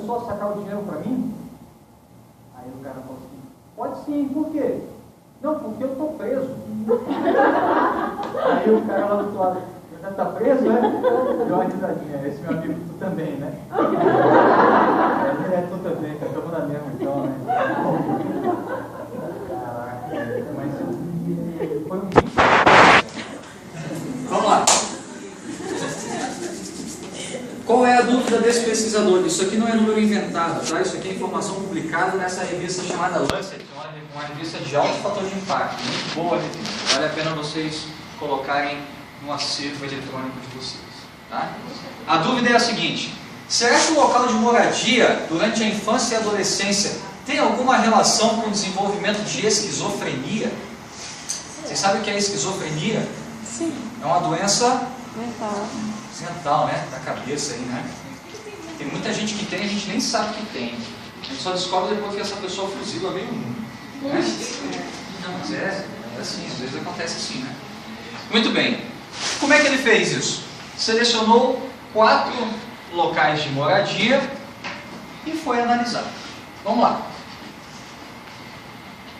pessoa sacar o dinheiro para mim? Aí o cara falou assim, pode sim, por quê? Não, porque eu estou preso. Aí o cara lá do outro lado, você está preso, né? Deu uma risadinha, esse meu amigo, tu também, né? Tu também, tá estamos na mesma então, né? Caraca, mas foi um bicho. Vamos lá. Qual é a dúvida desse pesquisador? Isso aqui não é número inventado, tá? Isso aqui é informação publicada nessa revista chamada Lancet, uma revista de alto fator de impacto, muito boa revista. Vale a pena vocês colocarem no acervo eletrônico de vocês, tá? A dúvida é a seguinte: será que o local de moradia durante a infância e adolescência tem alguma relação com o desenvolvimento de esquizofrenia? Vocês sabem o que é esquizofrenia? Sim. É uma doença Mental, né? Da cabeça aí, né? Tem muita gente que tem, a gente nem sabe que tem. A gente só descobre depois que essa pessoa fuzila meio mundo, né? Não, mas é assim, às vezes acontece assim, né? Muito bem. Como é que ele fez isso? Selecionou 4 locais de moradia e foi analisar. Vamos lá.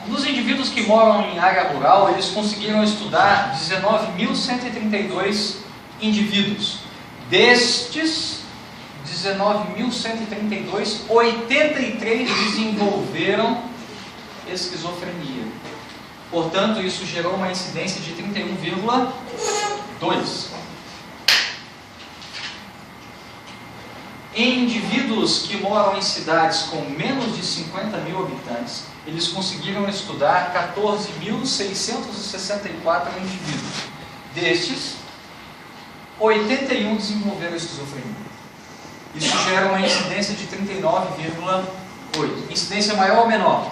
Dos indivíduos que moram em área rural, eles conseguiram estudar 19.132 indivíduos. Destes 19.132, 83 desenvolveram esquizofrenia. Portanto, isso gerou uma incidência de 31,2. Em indivíduos que moram em cidades com menos de 50 mil habitantes, eles conseguiram estudar 14.664 indivíduos. Destes, 81 desenvolveram esquizofrenia. Isso gera uma incidência de 39,8. Incidência maior ou menor?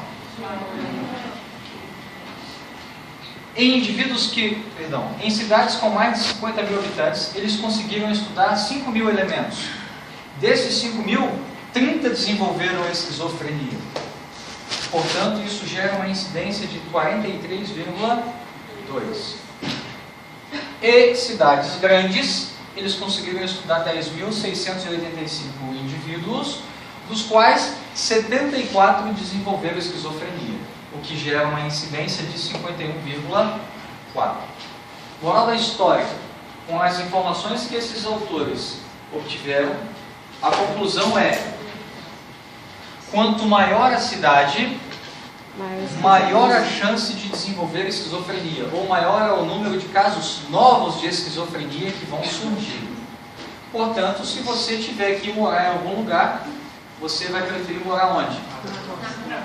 Em em cidades com mais de 50 mil habitantes, eles conseguiram estudar 5 mil elementos. Desses 5 mil, 30 desenvolveram esquizofrenia. Portanto, isso gera uma incidência de 43,2. E cidades grandes, eles conseguiram estudar 10.685 indivíduos, dos quais 74 desenvolveram esquizofrenia, o que gera uma incidência de 51,4. Moral da história: com as informações que esses autores obtiveram, a conclusão é: quanto maior a cidade, maior a chance de desenvolver esquizofrenia, ou maior é o número de casos novos de esquizofrenia que vão surgir. Portanto, se você tiver que morar em algum lugar, você vai preferir morar onde?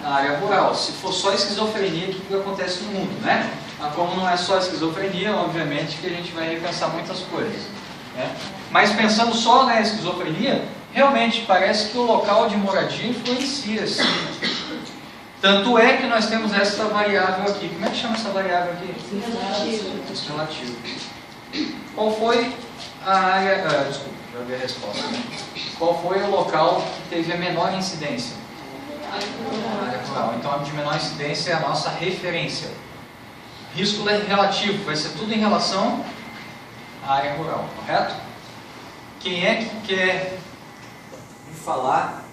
Na área rural. Se for só esquizofrenia, o que acontece no mundo, né? Mas como não é só esquizofrenia, obviamente que a gente vai repensar muitas coisas, né? Mas pensando só na esquizofrenia, realmente parece que o local de moradia influencia, sim. Tanto é que nós temos essa variável aqui. Como é que chama essa variável aqui? Relativo. Qual foi a área... desculpa, já vi a resposta. Qual foi o local que teve a menor incidência? A área rural. Então, a de menor incidência é a nossa referência. Risco relativo, vai ser tudo em relação à área rural, correto? Quem é que quer me falar?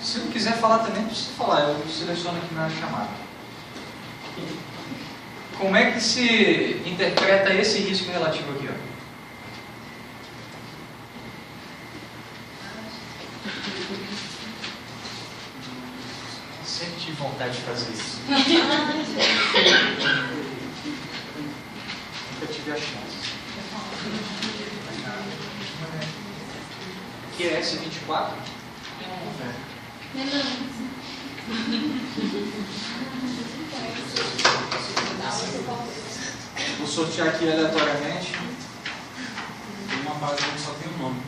Se não quiser falar também, precisa falar, eu seleciono aqui na chamada. Como é que se interpreta esse risco relativo aqui? Ó? Sempre tive vontade de fazer isso. Nunca tive a chance. Que é S24? Vou sortear aqui aleatoriamente. Tem uma página que só tem o nome.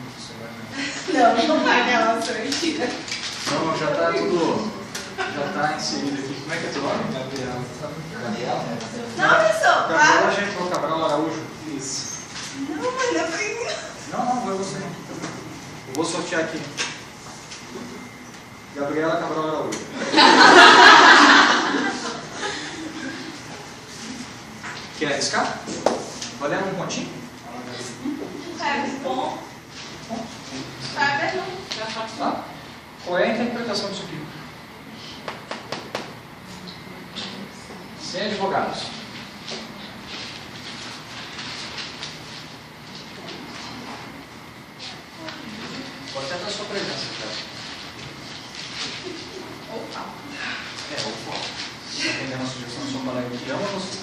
Não vai nela, sortida. Não, já está tudo. Já está inserido aqui. Como é que é teu nome? Gabriela. Gabriela? Não, pessoal. Gabriela, gente, vou Cabral Araújo. Isso. Não, mas não foi. Não, foi você. Eu vou sortear aqui. Gabriela Cabral Araújo. Quer arriscar? Valendo um pontinho? Cara, bom. Sabe, não. Tá? Qual é a interpretação disso aqui? Sem advogados. Pode até dar a sua presença, cara. Ou tal. Ou qual? Se entender a sugestão do seu colega que ama você.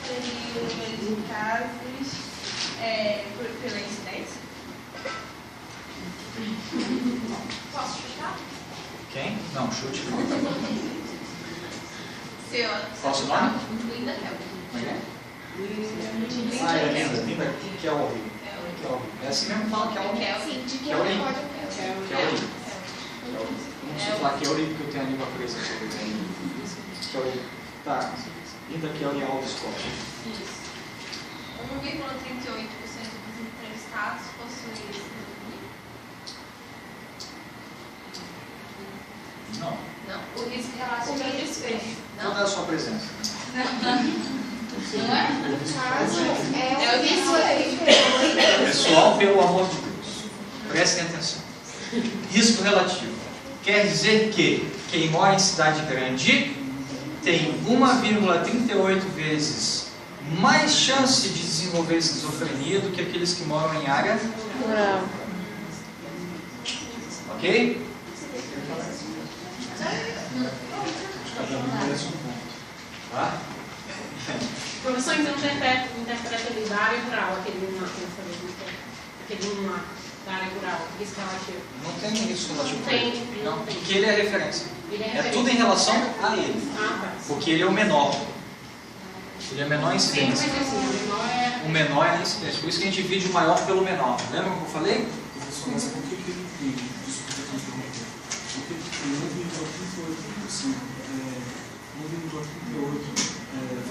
Seria o número de casos pela incidência? Posso chutar? Quem? Não, chute não. Qual o seu nome? Linda Kelly. Como é? Ah, é Linda Kelly. É assim mesmo que fala Kelly. Sim, de Kelly. Kelly. Não preciso falar Kelly porque eu tenho a língua presa sobre Kelly. Tá. Linda Kelly Alves Costa. 1,38% dos entrevistados possuem esse Não. Não, o risco relativo ao desfecho. Vou dar a sua presença. Não é? É o risco Pessoal, pelo amor de Deus, prestem atenção. Risco relativo quer dizer que quem mora em cidade grande tem 1,38 vezes mais chance de desenvolver esquizofrenia do que aqueles que moram em área rural. Ok? Tá? Professor, então interpreta ele da área rural, aquele uma da área rural, risco relativo. Não tem risco relativo. Não tem. Porque ele é referência. Ele é É referência. tudo em relação a ele. Ah, tá. Porque ele é o menor. Ele é a menor Sim, incidência. mas assim, o menor é... O menor é a incidência. Por isso que a gente divide o maior pelo menor. Lembra o que eu falei? Professor, mas por que ele tem? Desculpa te interromper. Por que ele tem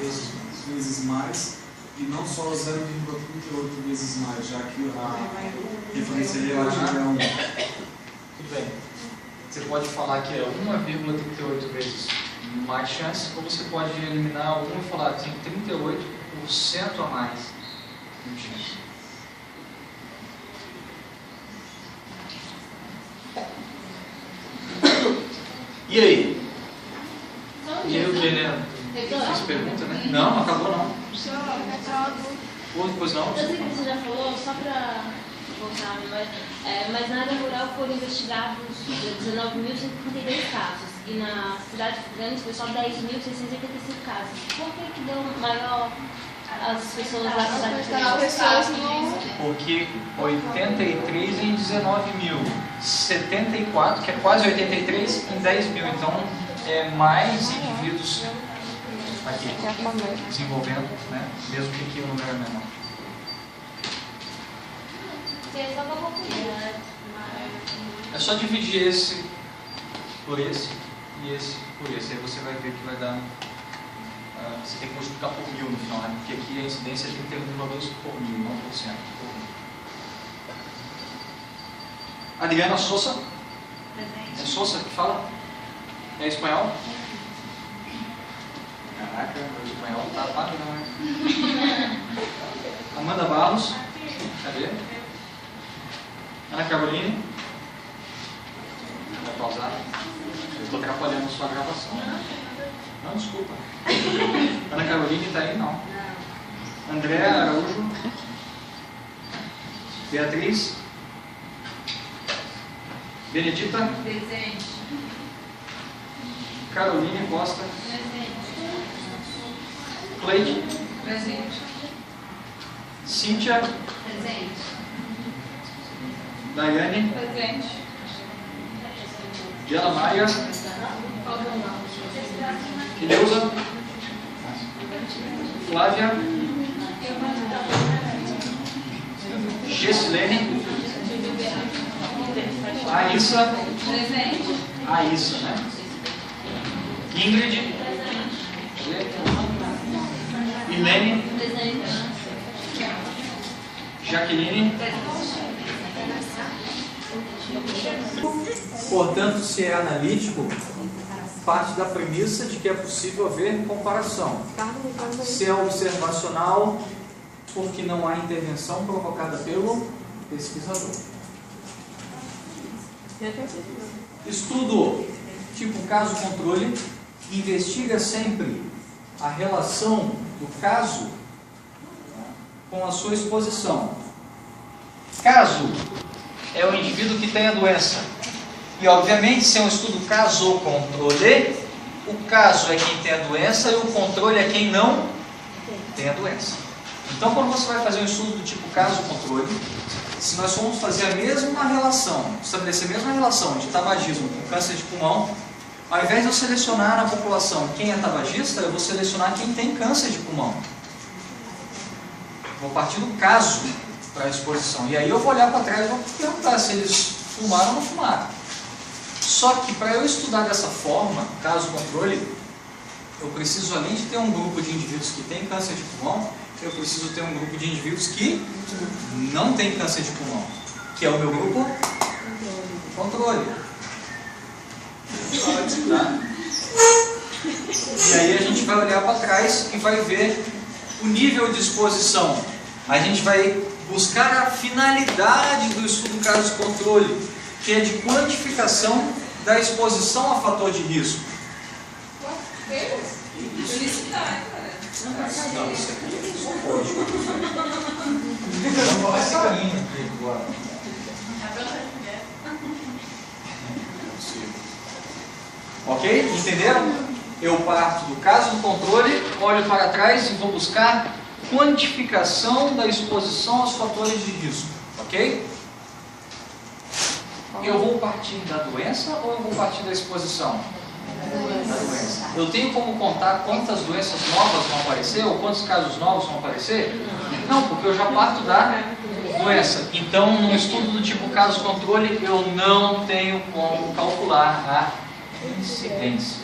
1,38% vezes mais e não só 0,38 vezes mais, já que a referência relativa é 1? Tudo bem. Você pode falar que é 1,38 vezes mais chance, ou você pode eliminar 1 e falar que tem 38% a mais de chance. E aí? E aí o que, né? Fiz pergunta, né? Não, acabou não. Pois não. Eu sei que você já falou, só para voltar, mas na área rural foram investigados 19.132 casos e na cidade grande foi só 10.685 casos. Por que deu maior as pessoas lá na cidade grande? Porque 83 em 19 mil, 74, que é quase 83 em 10 mil. Então, é mais indivíduos aqui desenvolvendo, né? Mesmo que aqui o número é menor. É só dividir esse por esse e esse por esse. Aí você vai ver que vai dar... você tem que multiplicar por 1000 no final, né? Porque aqui a incidência tem que ter 1,2 por 1000, não por cento. Adriana Sousa? É Sousa que fala? É espanhol? Caraca, o espanhol tá apagado, né? Amanda Barros? Cadê? Ana Caroline? Vou pausar. Eu estou atrapalhando sua gravação. Não, desculpa. Ana Caroline está aí? Não. André Araújo? Beatriz? Benedita? Presente. Caroline Costa? Presente. Cleide? Presente. Cíntia? Presente. Daiane? Presente. Diana Maia? Ileuza? Flávia? Gessilene? Aissa? Presente. Aissa, né? Ingrid? Ilene? Jaqueline? Portanto, se é analítico, parte da premissa de que é possível haver comparação. Se é observacional, porque não há intervenção provocada pelo pesquisador. Estudo tipo caso controle investiga sempre a relação do caso com a sua exposição. Caso é o indivíduo que tem a doença. E obviamente, se é um estudo caso-controle, o caso é quem tem a doença e o controle é quem não tem a doença. Então, quando você vai fazer um estudo do tipo caso-controle, se nós formos fazer a mesma relação, estabelecer a mesma relação de tabagismo com câncer de pulmão, ao invés de eu selecionar na população quem é tabagista, eu vou selecionar quem tem câncer de pulmão. Vou partir do caso para a exposição. E aí eu vou olhar para trás e vou perguntar se eles fumaram ou não fumaram. Só que para eu estudar dessa forma, caso controle, eu preciso, além de ter um grupo de indivíduos que tem câncer de pulmão, eu preciso ter um grupo de indivíduos que não tem câncer de pulmão, que é o meu grupo controle. Tá? E aí a gente vai olhar para trás e vai ver o nível de exposição. A gente vai buscar a finalidade do estudo caso-controle, que é de quantificação da exposição a fator de risco. Felicidade, cara. Não, isso aqui é só pode. Vamos falar esse caminho aqui agora. Ok? Entenderam? Eu parto do caso do controle, olho para trás e vou buscar quantificação da exposição aos fatores de risco. Ok? Eu vou partir da doença ou eu vou partir da exposição? Da doença. Eu tenho como contar quantas doenças novas vão aparecer ou quantos casos novos vão aparecer? Não, porque eu já parto da doença. Então, no estudo do tipo caso-controle, eu não tenho como calcular a incidência.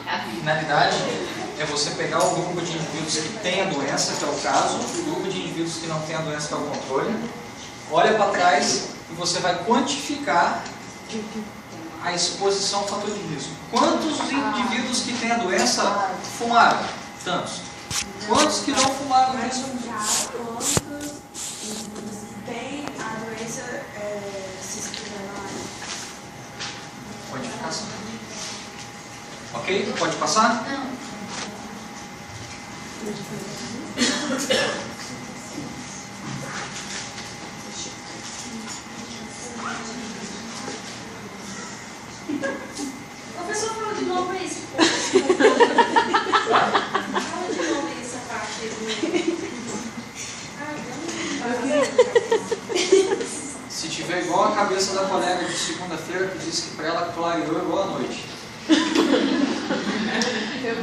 A finalidade é você pegar o grupo de indivíduos que tem a doença, que é o caso, e o grupo de indivíduos que não tem a doença, que é o controle. Olha para trás e você vai quantificar a exposição ao fator de risco. Quantos indivíduos que têm a doença fumaram? Tantos. Quantos que não fumaram? Quantos indivíduos têm a doença cisplatina? Quantificação. Ok? Pode passar? Não. Professor, fala de novo isso. Fala de novo essa parte Se tiver igual a cabeça da colega de segunda-feira que disse que para ela clareou igual a noite. Eu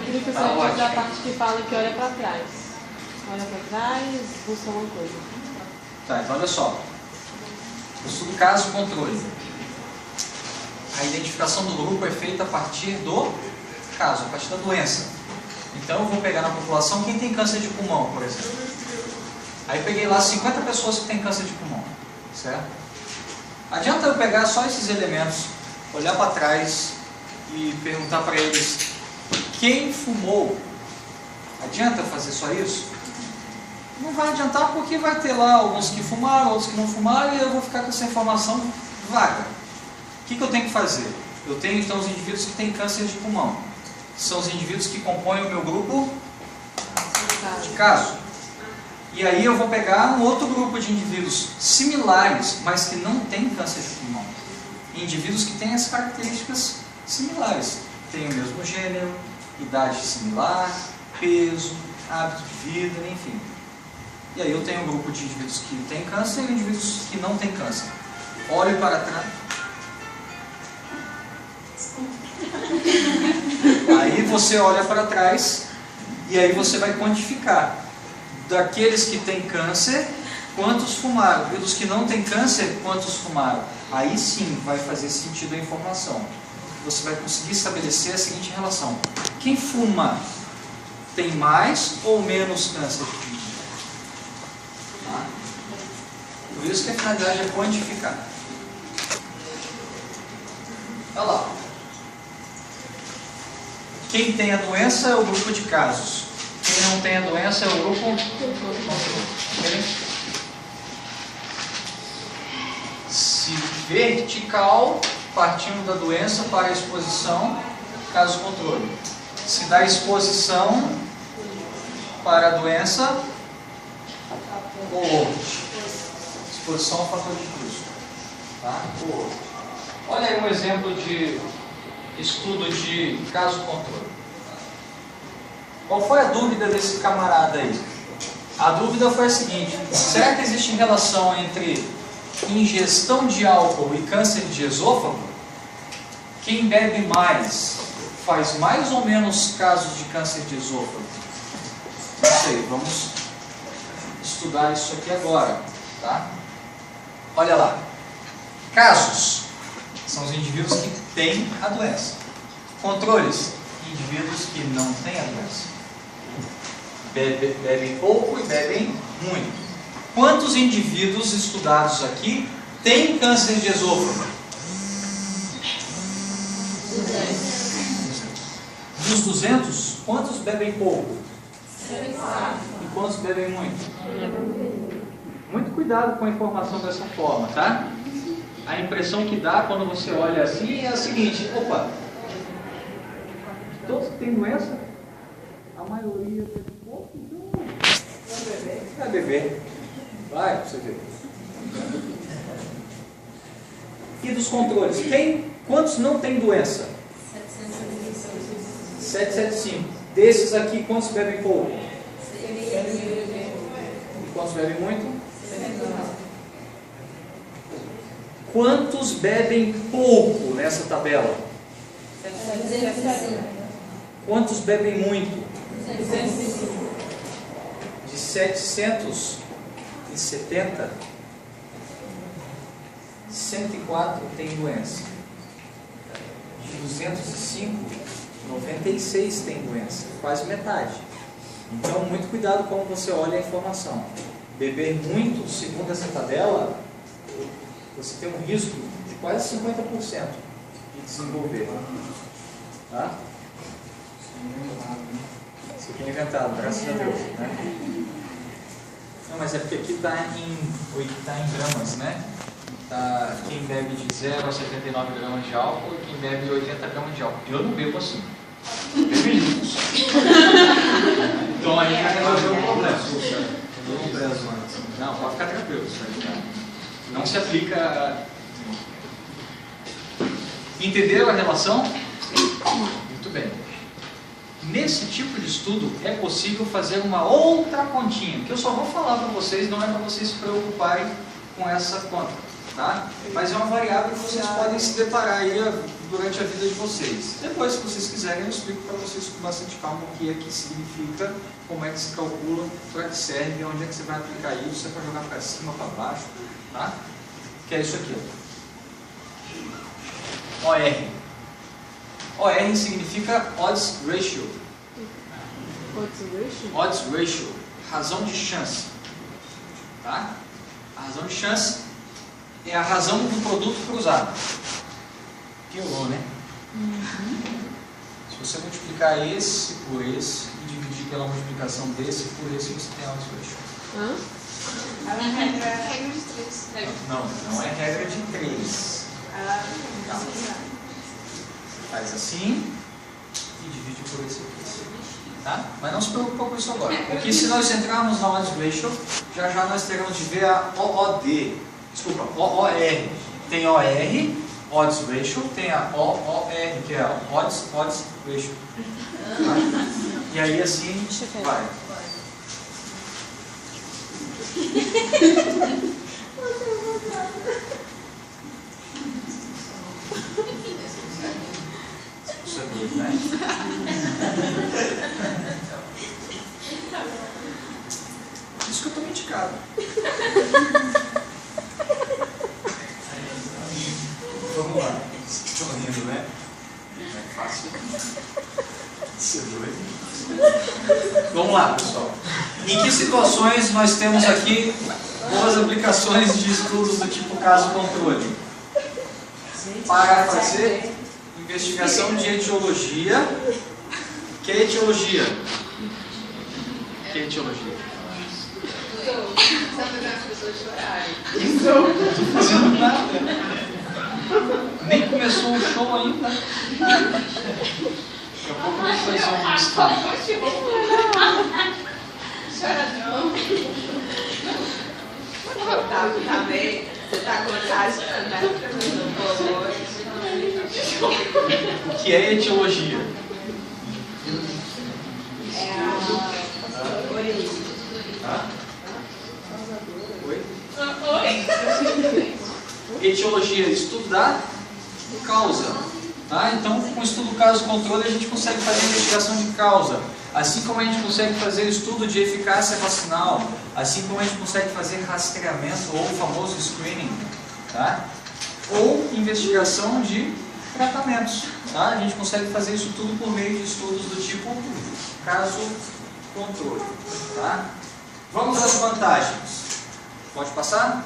queria que o senhor disse a parte que fala que olha para trás. Olha para trás, busca uma coisa. Tá, então olha só. Eu estudo caso controle. A identificação do grupo é feita a partir do caso, a partir da doença. Então eu vou pegar na população quem tem câncer de pulmão, por exemplo. Aí peguei lá 50 pessoas que têm câncer de pulmão, certo? Adianta eu pegar só esses elementos, olhar para trás e perguntar para eles quem fumou. Adianta fazer só isso? Não vai adiantar porque vai ter lá alguns que fumaram, outros que não fumaram e eu vou ficar com essa informação vaga. O que eu tenho que fazer? Eu tenho então os indivíduos que têm câncer de pulmão. São os indivíduos que compõem o meu grupo de caso. E aí eu vou pegar um outro grupo de indivíduos similares, mas que não têm câncer de pulmão. Indivíduos que têm as características similares. Tem o mesmo gênero, idade similar, peso, hábito de vida, enfim. E aí eu tenho um grupo de indivíduos que têm câncer e indivíduos que não têm câncer. Olhe para trás. Aí você olha para trás e aí você vai quantificar daqueles que têm câncer, quantos fumaram? E dos que não têm câncer, quantos fumaram? Aí sim vai fazer sentido a informação. Você vai conseguir estabelecer a seguinte relação: quem fuma tem mais ou menos câncer? Tá? Por isso que a finalidade é quantificar. Olha lá. Quem tem a doença é o grupo de casos. Quem não tem a doença é o grupo controle. Se vertical, partindo da doença para a exposição, caso controle. Se da exposição para a doença, coorte. Exposição ao fator de risco. Tá? Coorte. Olha aí um exemplo de estudo de caso controle. Qual foi a dúvida desse camarada aí? A dúvida foi a seguinte: será que existe relação entre ingestão de álcool e câncer de esôfago? Quem bebe mais faz mais ou menos casos de câncer de esôfago? Não sei, vamos estudar isso aqui agora, tá? Olha lá. Casos são os indivíduos que têm a doença. Controles, indivíduos que não têm a doença. Bebem pouco e bebem muito. Quantos indivíduos estudados aqui têm câncer de esôfago? 200. Dos 200, quantos bebem pouco? 104. E quantos bebem muito? Muito cuidado com a informação dessa forma, tá? A impressão que dá quando você olha assim é a seguinte: opa, todos que têm doença, a maioria bebe pouco, então vai beber. Vai, pra você ver. E dos controles? Quantos não têm doença? 775. Desses aqui, quantos bebem pouco? E quantos bebem muito? Quantos bebem pouco nessa tabela? 705. Quantos bebem muito? 705. De 770, 104 tem doença. De 205, 96 tem doença. Quase metade. Então, muito cuidado como você olha a informação. Beber muito, segundo essa tabela, você tem um risco de quase 50% de desenvolver. Tá? Isso aqui é inventado, graças a Deus. Né? Não, mas é porque aqui está em gramas, né? Tá, quem bebe de 0 a 79 gramas de álcool e quem bebe de 80 gramas de álcool. Eu não bebo assim. Eu bebo litros. Então aí já resolveu o problema. Eu não peso antes. Não, pode ficar tranquilo. Não se aplica. Entenderam a relação? Muito bem. Nesse tipo de estudo é possível fazer uma outra continha, que eu só vou falar para vocês, não é para vocês se preocuparem com essa conta, tá? Mas é uma variável que vocês podem se deparar aí durante a vida de vocês. Depois, se vocês quiserem, eu explico para vocês com bastante calma o que é que significa, como é que se calcula, para que serve, onde é que você vai aplicar isso, se é para jogar para cima, para baixo, tá? Que é isso aqui, ó. OR. OR significa Odds Ratio. Odds Ratio. Razão de chance. Tá? A razão de chance é a razão do produto cruzado. Piorou, né? Se você multiplicar esse por esse e dividir pela multiplicação desse por esse, você tem Odds Ratio. Ela é regra de 3. Não é regra de 3. Tá. Faz assim e divide por esse aqui. Tá? Mas não se preocupe com isso agora. Porque se nós entrarmos na Odds Ratio, já nós teremos de ver a OOD. Desculpa, OOR. Tem OR, Odds Ratio, tem a OOR, que é a Odds Ratio. Tá? E aí assim vai. Isso é doido, né? sofisticado. Vamos lá. Estou rindo, né? Não é fácil. Você é doido. Vamos lá, pessoal. Em que situações nós temos aqui boas aplicações de estudos do tipo caso-controle? Para fazer investigação de etiologia. Que é etiologia? Que é etiologia? Está fazendo as pessoas chorarem. Não estou fazendo nada. Nem começou o show ainda. Daqui a pouco a gente vai fazer um destaque. Chora não. Tá bem? Você tá contagiando, né? O que é etiologia? É a origem. Oi? Etiologia, estudo da causa. Tá? Então, com o estudo caso-controle, a gente consegue fazer investigação de causa. Assim como a gente consegue fazer estudo de eficácia vacinal, assim como a gente consegue fazer rastreamento ou o famoso screening, tá? Ou investigação de tratamentos. Tá? A gente consegue fazer isso tudo por meio de estudos do tipo caso-controle. Tá? Vamos às vantagens. Pode passar?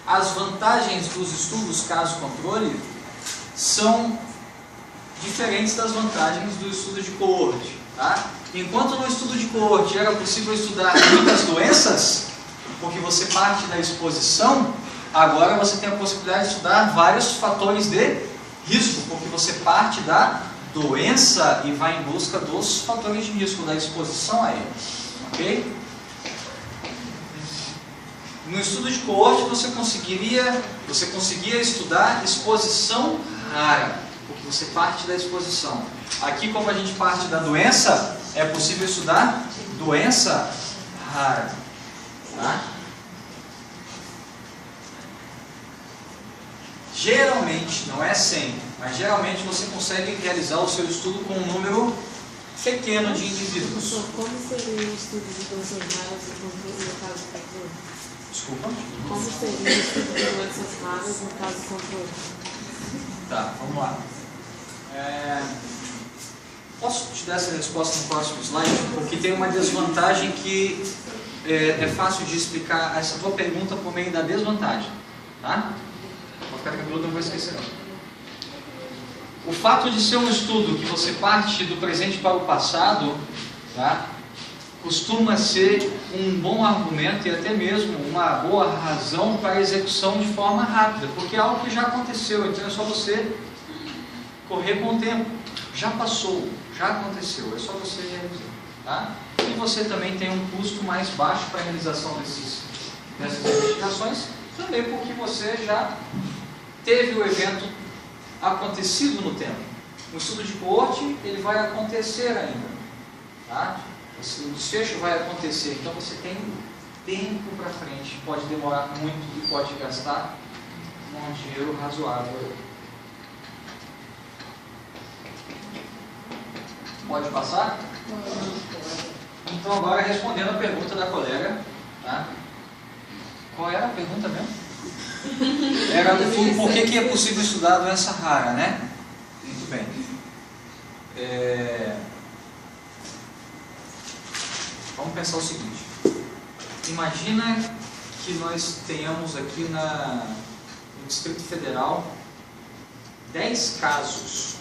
As vantagens dos estudos caso-controle são diferentes das vantagens do estudo de coorte. Tá? Enquanto no estudo de coorte era possível estudar muitas doenças, porque você parte da exposição, agora você tem a possibilidade de estudar vários fatores de risco, porque você parte da doença e vai em busca dos fatores de risco, da exposição a eles. Ok? No estudo de coorte você conseguia estudar exposição rara, porque você parte da exposição. Aqui, como a gente parte da doença, é possível estudar doença rara. Tá? Geralmente, não é sempre, mas geralmente você consegue realizar o seu estudo com um número pequeno de indivíduos. Como seria o estudo de doenças raras no caso controle? Desculpa? Como seria o estudo de doenças raras no caso controle? Tá, vamos lá. Posso te dar essa resposta no próximo slide? Porque tem uma desvantagem que é fácil de explicar essa tua pergunta por meio da desvantagem. Tá? Vou ficar tranquilo, não vou esquecer não. O fato de ser um estudo que você parte do presente para o passado, tá, costuma ser um bom argumento e até mesmo uma boa razão para a execução de forma rápida, porque é algo que já aconteceu, então é só você correr com o tempo. Já passou, já aconteceu, é só você realizar. Tá? E você também tem um custo mais baixo para a realização dessas investigações, também porque você já teve o evento acontecido no tempo. O estudo de coorte, ele vai acontecer ainda. Tá? O desfecho vai acontecer, então você tem tempo para frente. Pode demorar muito e pode gastar um dinheiro razoável. Pode passar? Então agora respondendo a pergunta da colega. Tá? Qual era a pergunta mesmo? Era do fundo, por que é possível estudar a doença rara, né? Muito bem. Vamos pensar o seguinte. Imagina que nós tenhamos aqui no Distrito Federal 10 casos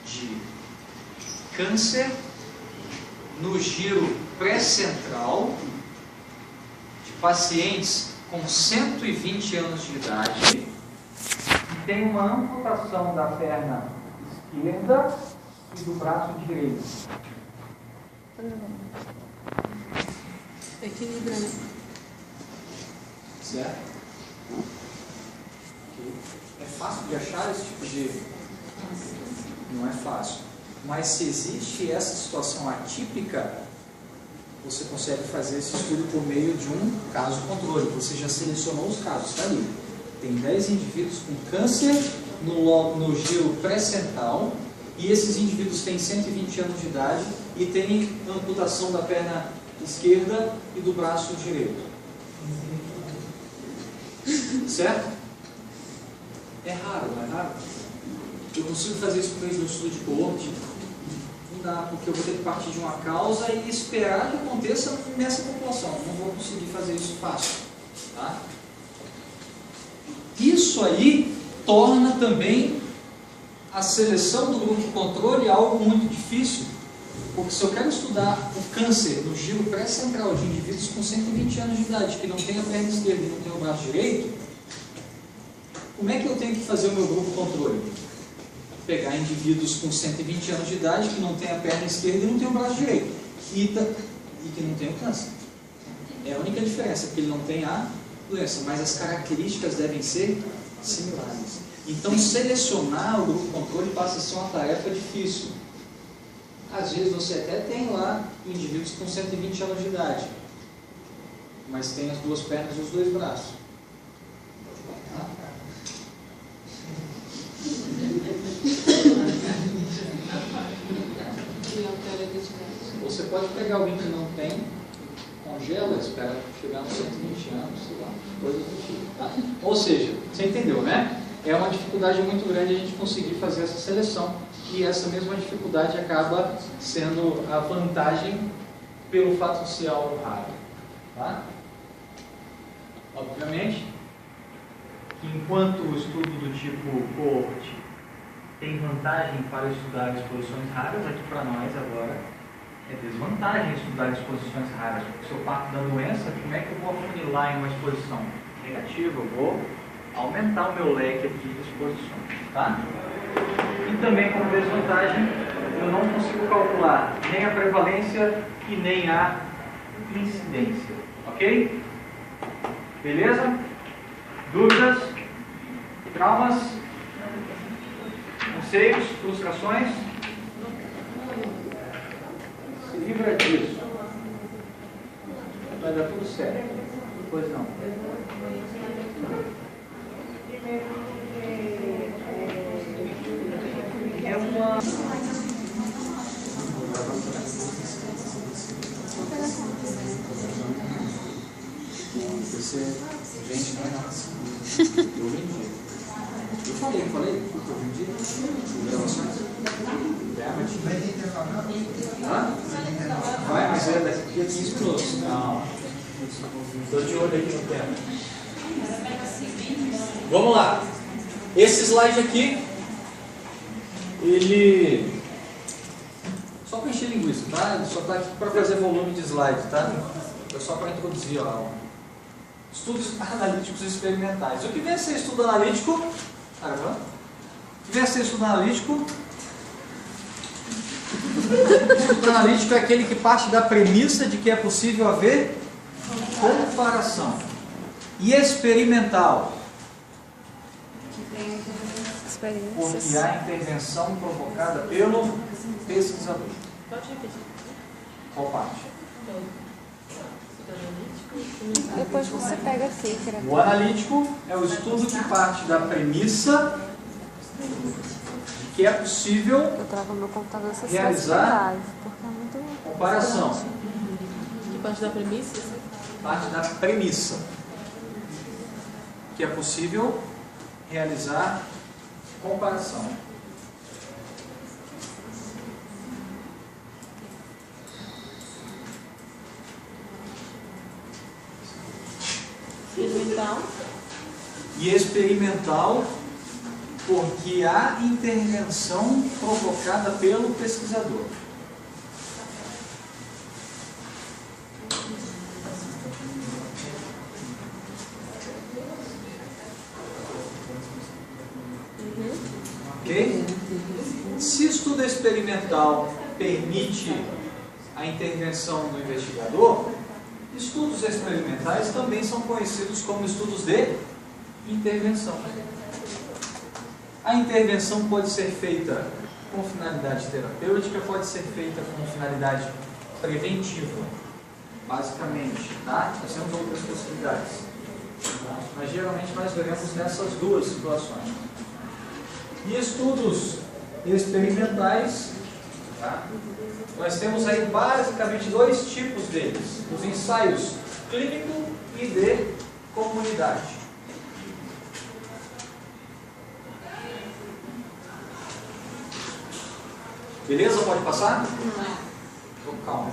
de câncer no giro pré-central de pacientes com 120 anos de idade que tem uma amputação da perna esquerda e do braço direito. Equilibrando. Certo? É fácil de achar esse tipo de... Não é fácil. Mas se existe essa situação atípica, você consegue fazer esse estudo por meio de um caso-controle. Você já selecionou os casos, está ali. Tem 10 indivíduos com câncer no giro pré-central e esses indivíduos têm 120 anos de idade e tem amputação da perna esquerda e do braço direito. Certo? É raro, não é raro? Eu consigo fazer isso com no estudo de coorte? Não dá, porque eu vou ter que partir de uma causa e esperar que aconteça nessa população. Não vou conseguir fazer isso fácil. Tá? Isso aí torna também a seleção do grupo de controle algo muito difícil, porque se eu quero estudar o câncer no giro pré-central de indivíduos com 120 anos de idade, que não tem a perna esquerda e não tem o braço direito, como é que eu tenho que fazer o meu grupo de controle? Pegar indivíduos com 120 anos de idade, que não tem a perna esquerda e não tem o braço direito, e que não tem o câncer. É a única diferença, porque ele não tem a doença, mas as características devem ser similares. Então, selecionar o grupo controle passa a ser uma tarefa difícil. Às vezes você até tem lá indivíduos com 120 anos de idade, mas tem as duas pernas e os dois braços. Você pode pegar alguém que não tem, congela, espera chegar nos 120 anos, sei lá, coisas do tipo. Tá? Ou seja, você entendeu, né? É uma dificuldade muito grande a gente conseguir fazer essa seleção, e essa mesma dificuldade acaba sendo a vantagem pelo fato de ser algo raro. Tá? Obviamente, que enquanto o estudo do tipo coorte tem vantagem para estudar exposições raras, aqui para nós agora é desvantagem estudar exposições raras, porque se eu parto da doença, como é que eu vou afunilar em uma exposição negativa? Eu vou aumentar o meu leque aqui de exposições, tá? E também como desvantagem, eu não consigo calcular nem a prevalência e nem a incidência, ok? Beleza? Dúvidas? Traumas? Anseios? Frustrações? Se livra disso. Vai dar tudo certo. Pois não. É uma... Gente, não é nada. Eu vendi. Eu falei? Eu vendi? Gravações? Vai, mas é daqui a 15 minutos. Não. Estou de olho aqui no tempo. Vamos lá. Esse slide aqui, ele... Só para encher linguiça, tá? Ele só está aqui para fazer volume de slide, tá? É só para introduzir, ó. Estudos analíticos experimentais. O que vem a ser estudo analítico? Caramba. O que vem a ser estudo analítico? Estudo analítico é aquele que parte da premissa de que é possível haver comparação. E experimental? Porque há intervenção provocada pelo pesquisador. Pode repetir. Qual parte? Depois você pega aqui. O analítico é o estudo que parte da premissa de que é possível realizar comparação. Que parte da premissa? Parte da premissa que é possível realizar comparação. Experimental. E experimental porque há intervenção provocada pelo pesquisador. Ok? Se estudo experimental permite a intervenção do investigador, estudos experimentais também são conhecidos como estudos de intervenção. A intervenção pode ser feita com finalidade terapêutica, pode ser feita com finalidade preventiva, basicamente, tá? Nós temos outras possibilidades, tá? Mas geralmente nós veremos nessas duas situações. E estudos experimentais Tá? Nós temos aí basicamente dois tipos deles: os ensaios clínico e de comunidade. Beleza? Pode passar? Então, calma.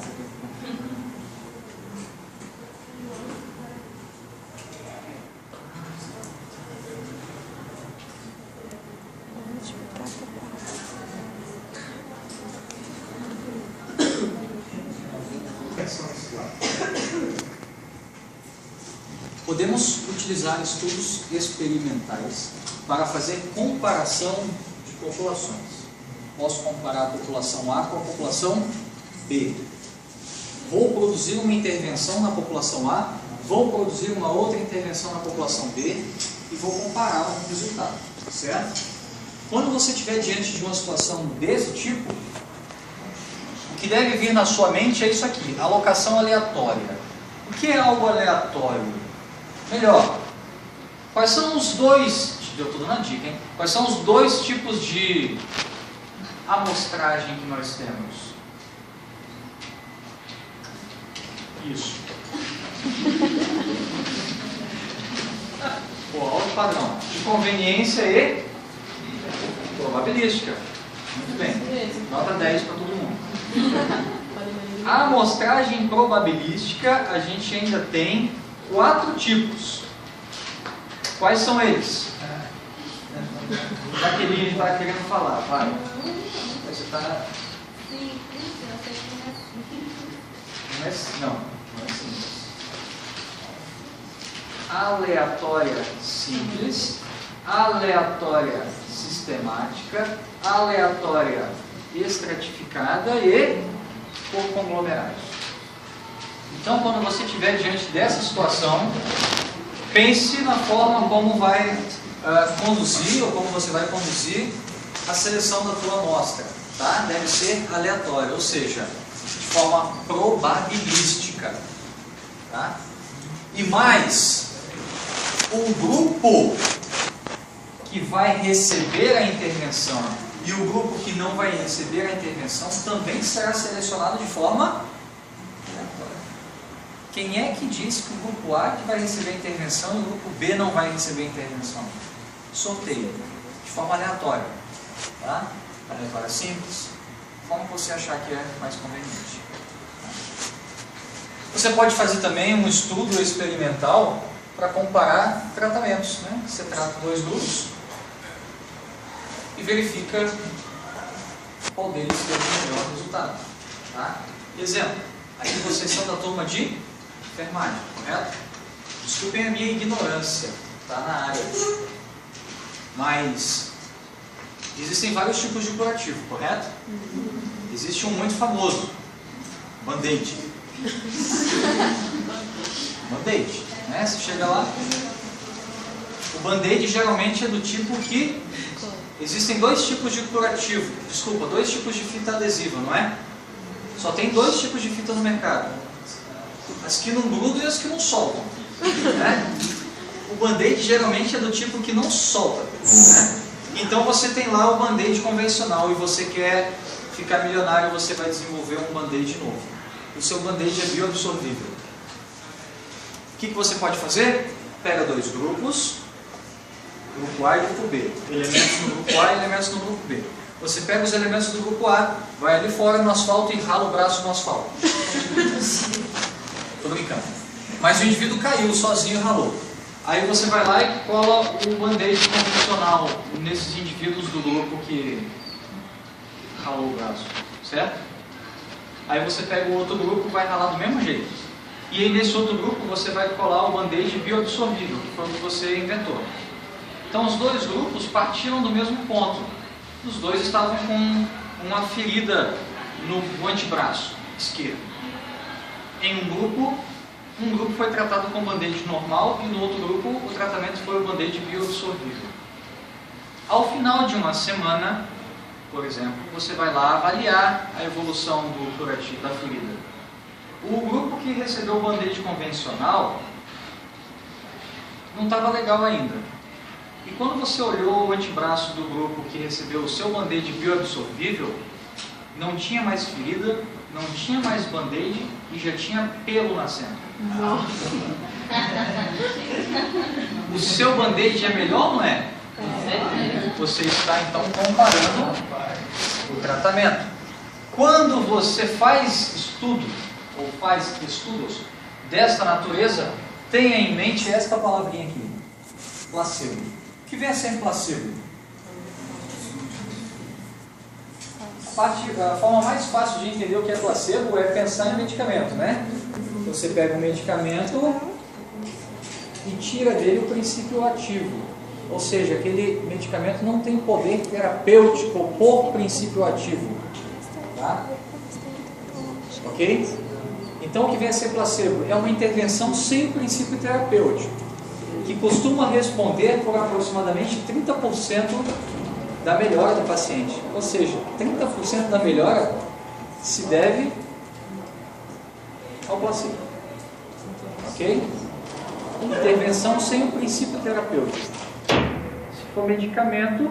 Podemos utilizar estudos experimentais para fazer comparação de populações. Posso comparar a população A com a população B. Vou produzir uma intervenção na população A, vou produzir uma outra intervenção na população B e vou comparar o resultado, certo? Quando você estiver diante de uma situação desse tipo, o que deve vir na sua mente é isso aqui: alocação aleatória. O que é algo aleatório? Melhor, quais são os dois, eu estou dando a dica, hein? Quais são os dois tipos de amostragem que nós temos? Isso. O alto padrão de conveniência e probabilística. Muito bem. Nota 10 para todo mundo. A amostragem probabilística, a gente ainda tem 4 tipos. Quais são eles? Jaqueline está querendo falar, vai. Você está... Não é simples. Aleatória simples, aleatória sistemática, aleatória estratificada e por conglomerado. Então, quando você estiver diante dessa situação, pense na forma como vai conduzir, ou como você vai conduzir a seleção da tua amostra. Tá? Deve ser aleatória, ou seja, de forma probabilística. Tá? E mais, o grupo que vai receber a intervenção e o grupo que não vai receber a intervenção também será selecionado de forma aleatória. Quem é que diz que o grupo A que vai receber a intervenção e o grupo B não vai receber a intervenção? Sorteio, de forma aleatória. Tá? Aleatória simples, como você achar que é mais conveniente. Você pode fazer também um estudo experimental para comparar tratamentos. Né? Você trata 2 grupos e verifica qual deles teve o melhor resultado. Tá? Exemplo, aqui vocês são da turma de enfermagem, correto? Desculpem a minha ignorância, tá na área. Mas existem vários tipos de curativo, correto? Existe um muito famoso, Band-Aid. Band-Aid, né? Você chega lá, o Band-Aid geralmente é do tipo que existem 2 tipos de curativo, desculpa, 2 tipos de fita adesiva, não é? Só tem 2 tipos de fita no mercado, as que não grudam e as que não soltam, né? O Band-Aid geralmente é do tipo que não solta, né? Então você tem lá o Band-Aid convencional e você quer ficar milionário, você vai desenvolver um Band-Aid novo. O seu Band-Aid é bioabsorvível. O que você pode fazer? Pega 2 grupos, grupo A e grupo B. Elementos no grupo A e elementos no grupo B. Você pega os elementos do grupo A, vai ali fora no asfalto e rala o braço no asfalto. Estou brincando. Mas o indivíduo caiu sozinho e ralou. Aí você vai lá e cola o Band-Aid convencional nesses indivíduos do grupo que ralou o braço, certo? Aí você pega o outro grupo e vai ralar do mesmo jeito. E aí nesse outro grupo você vai colar o Band-Aid bioabsorvível, que foi o que você inventou. Então os 2 grupos partiram do mesmo ponto. Os 2 estavam com uma ferida no antebraço esquerdo. Em um grupo foi tratado com Band-Aid normal e no outro grupo o tratamento foi o Band-Aid bioabsorvível. Ao final de uma semana, por exemplo, você vai lá avaliar a evolução do curativo da ferida. O grupo que recebeu o Band-Aid convencional não estava legal ainda. E quando você olhou o antebraço do grupo que recebeu o seu Band-Aid bioabsorvível, não tinha mais ferida, não tinha mais band-aid e já tinha pelo nascendo. O seu band-aid é melhor ou não é? Você está então comparando o tratamento. Quando você faz estudo, ou faz estudos desta natureza, tenha em mente esta palavrinha aqui, placebo. O que vem a ser placebo? A forma mais fácil de entender o que é placebo é pensar em medicamento, né? Você pega um medicamento e tira dele o princípio ativo. Ou seja, aquele medicamento não tem poder terapêutico por princípio ativo. Tá? Ok? Então o que vem a ser placebo? É uma intervenção sem princípio terapêutico, que costuma responder por aproximadamente 30% da melhora do paciente. Ou seja, 30% da melhora se deve ao placebo. Ok? Intervenção sem o princípio terapêutico. Se for medicamento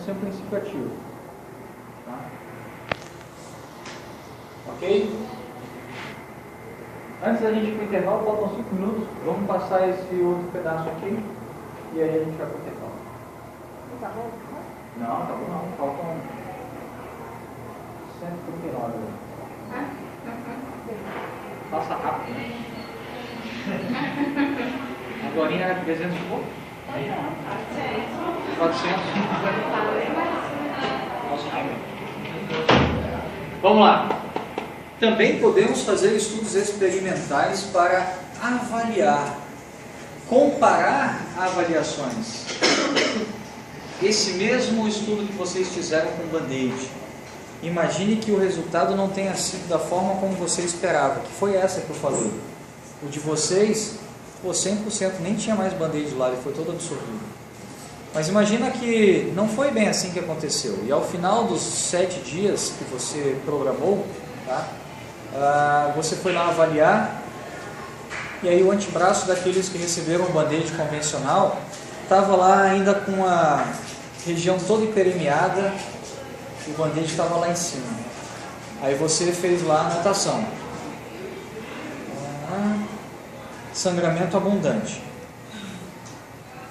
sem o princípio ativo. Tá? Ok? Antes da gente ir para o intervalo, faltam 5 minutos. Vamos passar esse outro pedaço aqui e aí a gente vai para o intervalo. Tá bom? Não, tá bom não. Faltam 139. Passa rápido, né? Agora era 300 e pouco? 400. Vamos lá. Também podemos fazer estudos experimentais para avaliar, comparar avaliações. Esse mesmo estudo que vocês fizeram com band-aid, imagine que o resultado não tenha sido da forma como você esperava, que foi essa que eu falei. O de vocês, 100% nem tinha mais band-aid lá, ele foi todo absorvido. Mas imagina que não foi bem assim que aconteceu. E ao final dos 7 dias que você programou, tá? Você foi lá avaliar, e aí o antebraço daqueles que receberam o band-aid convencional estava lá ainda com a região toda hiperemiada, o band-aid estava lá em cima. Aí você fez lá a anotação: sangramento abundante.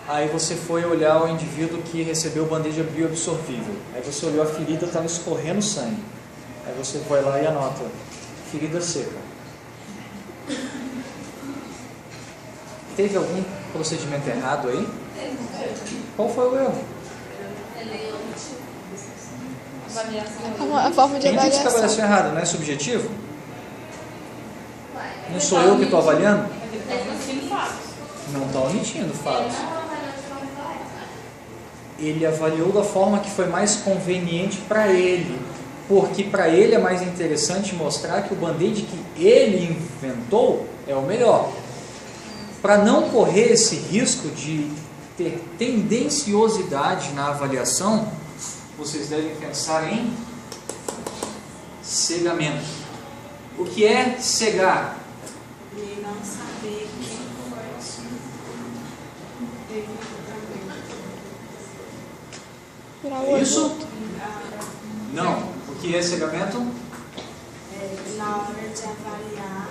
Aí você foi olhar o indivíduo que recebeu o band-aid bioabsorvível. Aí você olhou a ferida, estava escorrendo sangue. Aí você vai lá e anota: ferida seca. Teve algum procedimento errado aí? Qual foi o erro? A forma de Quem disse que a avaliação. avaliação é errada? Não é subjetivo? Não sou eu que estou avaliando? Não está omitindo fatos. Ele avaliou da forma que foi mais conveniente para ele, porque para ele é mais interessante mostrar que o band-aid que ele inventou é o melhor. Para não correr esse risco de ter tendenciosidade na avaliação, vocês devem pensar em cegamento. O que é cegar? E não saber quem Tirar o olho. Isso? Não. O que é cegamento? na hora de avaliar,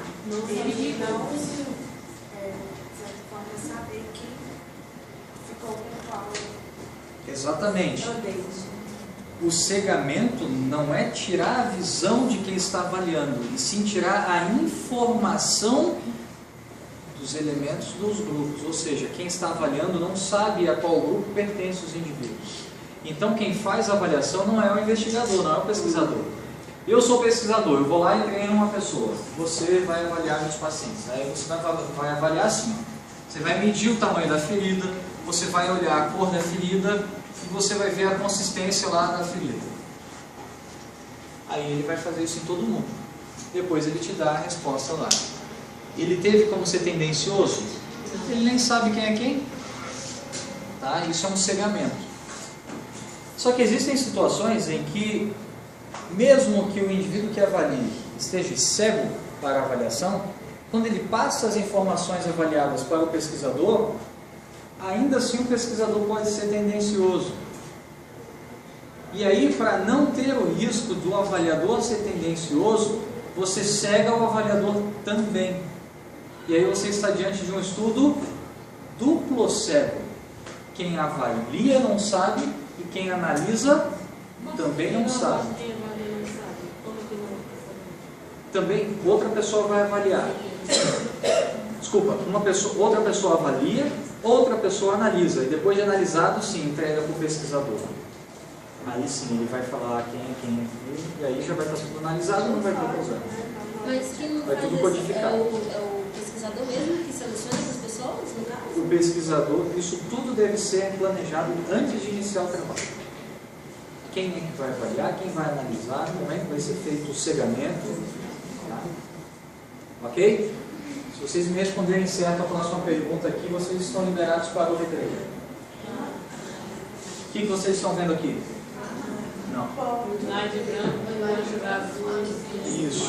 ele não, de certa forma, saber quem ficou com qual Exatamente. band-aid. O cegamento não é tirar a visão de quem está avaliando, e sim tirar a informação dos elementos dos grupos. Ou seja, quem está avaliando não sabe a qual grupo pertence os indivíduos. Então quem faz a avaliação não é o investigador, não é o pesquisador. Eu sou pesquisador, eu vou lá e treino uma pessoa. Você vai avaliar meus pacientes. Aí você vai avaliar assim. Você vai medir o tamanho da ferida, você vai olhar a cor da ferida e você vai ver a consistência lá da ferida. Aí ele vai fazer isso em todo mundo. Depois ele te dá a resposta lá. Ele teve como ser tendencioso? Ele nem sabe quem é quem. Tá? Isso é um cegamento. Só que existem situações em que, mesmo que o indivíduo que avalie esteja cego para a avaliação, quando ele passa as informações avaliadas para o pesquisador, ainda assim o pesquisador pode ser tendencioso. E aí, para não ter o risco do avaliador ser tendencioso, você cega o avaliador também. E aí você está diante de um estudo duplo cego. Quem avalia não sabe e quem analisa também não sabe. Também outra pessoa vai avaliar. Desculpa, outra pessoa avalia, outra pessoa analisa. E depois de analisado, sim, entrega para o pesquisador. Aí sim, ele vai falar quem é quem. E aí já vai estar tudo analisado, não vai ter problema. Mas quem não vai faz tudo codificado. É o pesquisador mesmo que seleciona essas pessoas, no caso? O pesquisador, isso tudo deve ser planejado antes de iniciar o trabalho. Quem é que vai avaliar, quem vai analisar, como é que vai ser feito o cegamento. Tá? Ok? Se vocês me responderem certo a próxima pergunta aqui, vocês estão liberados para o recreio. O que vocês estão vendo aqui? Não. Slide branco, slide azul. Isso.